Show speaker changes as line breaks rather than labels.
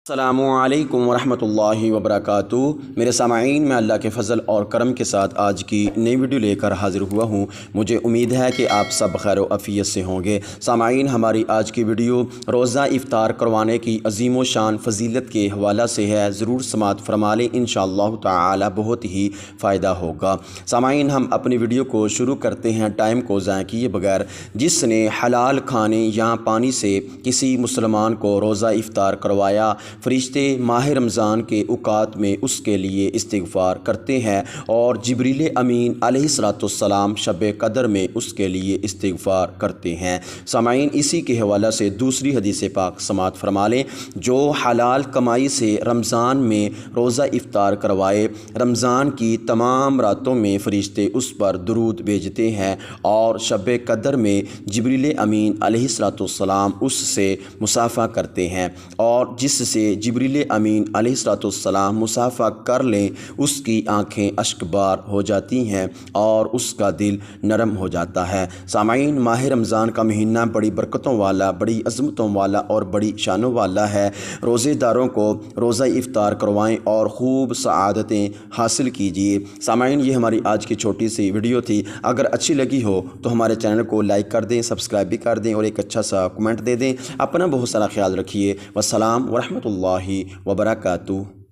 السلام علیکم ورحمۃ اللہ وبرکاتہ۔ میرے سامعین، میں اللہ کے فضل اور کرم کے ساتھ آج کی نئی ویڈیو لے کر حاضر ہوا ہوں۔ مجھے امید ہے کہ آپ سب خیر و عافیت سے ہوں گے۔ سامعین، ہماری آج کی ویڈیو روزہ افطار کروانے کی عظیم و شان فضیلت کے حوالہ سے ہے، ضرور سماعت فرما لیں، انشاءاللہ تعالی بہت ہی فائدہ ہوگا۔ سامعین، ہم اپنی ویڈیو کو شروع کرتے ہیں ٹائم کو ضائع کیے بغیر۔ جس نے حلال کھانے یا پانی سے کسی مسلمان کو روزہ افطار کروایا، فرشتے ماہ رمضان کے اوقات میں اس کے لیے استغفار کرتے ہیں، اور جبریل امین علیہ السلام شب قدر میں اس کے لیے استغفار کرتے ہیں۔ سامعین، اسی کے حوالہ سے دوسری حدیث پاک سماعت فرما لیں۔ جو حلال کمائی سے رمضان میں روزہ افطار کروائے، رمضان کی تمام راتوں میں فرشتے اس پر درود بھیجتے ہیں، اور شب قدر میں جبریل امین علیہ السلام اس سے مصافحہ کرتے ہیں، اور جس سے جبریل امین علیہ السلام مصافحہ کر لیں، اس کی آنکھیں اشک بار ہو جاتی ہیں اور اس کا دل نرم ہو جاتا ہے۔ سامعین، ماہ رمضان کا مہینہ بڑی برکتوں والا، بڑی عظمتوں والا اور بڑی شانوں والا ہے۔ روزے داروں کو روزہ افطار کروائیں اور خوب سعادتیں حاصل کیجیے۔ سامعین، یہ ہماری آج کی چھوٹی سی ویڈیو تھی۔ اگر اچھی لگی ہو تو ہمارے چینل کو لائک کر دیں، سبسکرائب بھی کر دیں اور ایک اچھا سا کمنٹ دے دیں۔ اپنا بہت سارا خیال رکھیے۔ والسلام ورحمۃ اللہ وبرکاتہ۔